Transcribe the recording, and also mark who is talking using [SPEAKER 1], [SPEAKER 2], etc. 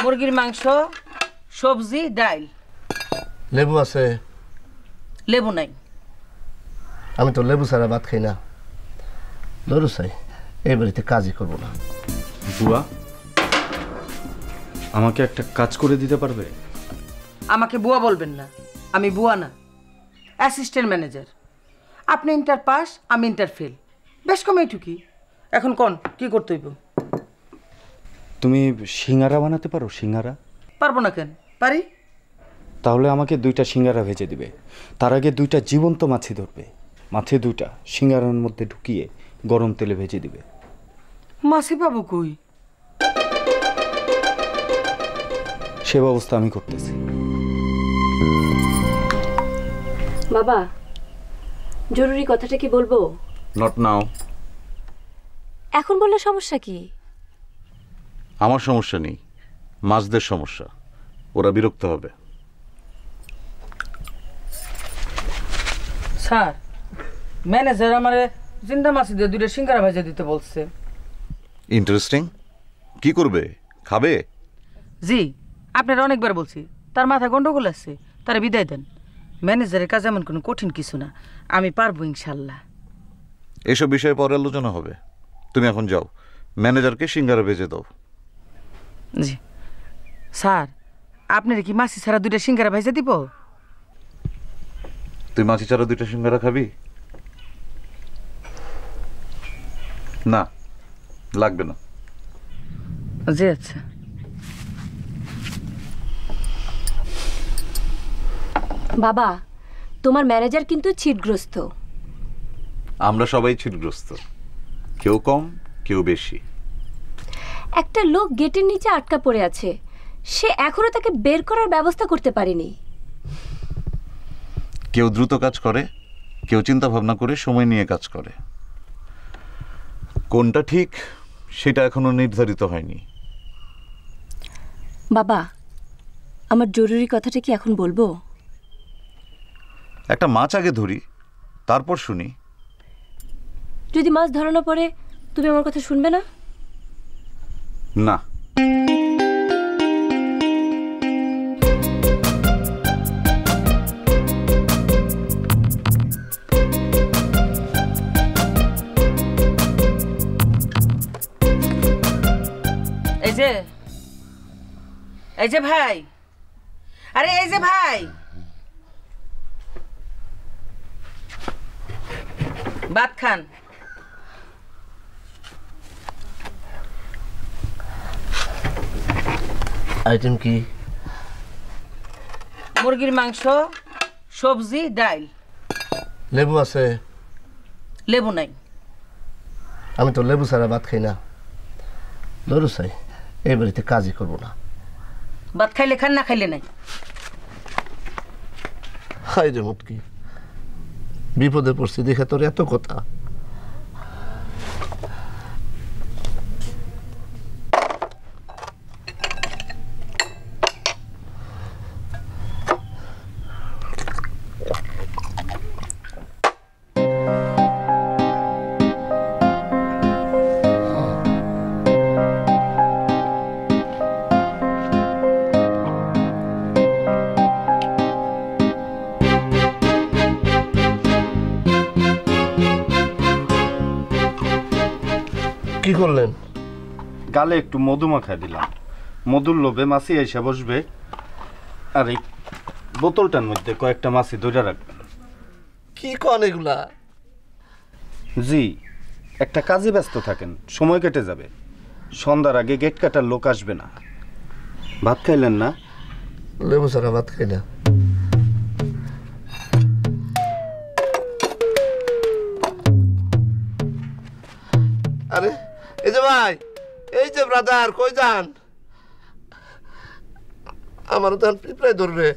[SPEAKER 1] মুরগির মাংস, সবজি, ডাল।
[SPEAKER 2] লেবু আছে?
[SPEAKER 1] লেবু নাই।
[SPEAKER 2] আমি তো লেবু ছাড়া ভাত খাই না। দরু চাই, এই বাড়িতে কাজই করবো না।
[SPEAKER 3] বুয়া, আমাকে একটা কাজ করে দিতে পারবে?
[SPEAKER 1] আমাকে বুয়া বলবেন না, আমি বুয়া না, অ্যাসিস্ট্যান্ট ম্যানেজার। আপনি ইন্টার পাস, আমি ইন্টার ফেল, বেশ কম এইটুকি। এখন কোন কি করতে হইব?
[SPEAKER 3] তুমি সিঙ্গারা বানাতে পারো? সিঙ্গারা
[SPEAKER 1] পারবো না কেন, পারি।
[SPEAKER 3] তাহলে আমাকে 2টা সিঙ্গারা ভেজে দিবে। তার আগে 2টা জীবন্ত মাছি ধরবে, মাছে 2টা সিঙ্গারার মধ্যে ঢুকিয়ে গরম তেলে ভেজে দিবে।
[SPEAKER 1] মাছি পাবো কই?
[SPEAKER 3] সে ব্যবস্থা আমি করতেছি।
[SPEAKER 4] বাবা, জরুরি কথাটা কি বলবো?
[SPEAKER 5] Not now.
[SPEAKER 4] এখন বললে সমস্যা কি?
[SPEAKER 5] আমার সমস্যা নেই, মাছদের সমস্যা, ওরা বিরক্ত হবে।
[SPEAKER 1] স্যার, ম্যানেজার আমারে জিন্দা মাছি দিয়ে 2টা সিঙ্গারা ভেজে দিতে বলছে।
[SPEAKER 5] ইন্টারেস্টিং। কি করবে, খাবে?
[SPEAKER 1] জি, আপনারা অনেকবার বলছি, তার মাথা গন্ডগোল আছে, তারা বিদায় দেন। ম্যানেজারের কাজ এমন কোনো কঠিন কিছু না, আমি পারবো ইনশাল্লাহ।
[SPEAKER 5] এসব বিষয়ে পরে আলোচনা হবে। তুমি এখন যাও, ম্যানেজারকে সিঙ্গারা ভেজে দাও।
[SPEAKER 1] জি স্যার, আপনার কি মাছি ছাড়া 2টা সিঙ্গারা ভেজে দিব?
[SPEAKER 5] তুই মাছি ছাড়া 2টা সিঙ্গারা খাবি? না, লাগবে না।
[SPEAKER 1] জি আচ্ছা।
[SPEAKER 4] বাবা, তোমার ম্যানেজার কিন্তু ছিটগ্রস্ত।
[SPEAKER 5] আমরা সবাই ছিটগ্রস্ত, কেউ কম কেউ বেশি।
[SPEAKER 4] একটা লোক গেটের নিচে আটকা পড়ে আছে, সে এখনো তাকে বের করার ব্যবস্থা করতে পারেনি।
[SPEAKER 5] কেউ দ্রুত কাজ করে, কেউ চিন্তা ভাবনা করে সময় নিয়ে কাজ করে। কোনটা ঠিক সেটা এখনো নির্ধারিত হয়নি।
[SPEAKER 4] বাবা, আমার জরুরি কথাটা কি এখন বলবো?
[SPEAKER 5] একটা মাছ আগে ধরি, তারপর শুনি।
[SPEAKER 4] যদি মাছ ধরানো পড়ে, তুমি আমার কথা শুনবে না?
[SPEAKER 5] না।
[SPEAKER 1] এই যে ভাই, আরে এই যে ভাই, ভাত খান।
[SPEAKER 2] আইটেম কি?
[SPEAKER 1] মুরগির মাংস, সবজি, ডাল।
[SPEAKER 2] লেবু আছে?
[SPEAKER 1] লেবু নাই।
[SPEAKER 2] আমি তো লেবু ছাড়া ভাত খাই না। দরু চাই, এই বাড়িতে কাজই করবো না।
[SPEAKER 1] ভাত খাইলে খান, না খাইলে নাই।
[SPEAKER 2] হাই রে মুটকি, বিপদে পড়ছি দেখে তোর এত কথা। কি করলেন?
[SPEAKER 3] গালে একটু মধু মাখায় দিলাম। মধুর লোভে মাছি এসে বসবে, আর এই বোতলটার মধ্যে কয়েকটা মাছি ধরে রাখবেন।
[SPEAKER 2] কি কন এগুলা?
[SPEAKER 3] জি, একটা কাজে ব্যস্ত থাকেন, সময় কেটে যাবে। সন্ধ্যার আগে গেট কাটার লোক আসবে না। ভাত খাইলেন না?
[SPEAKER 2] লেবু ছাড়া ভাত খাই না। আরে এই যে ভাই, এই যে ব্রাদার, কই যান? আমারও তো পিঁপড়ায় ধরবে।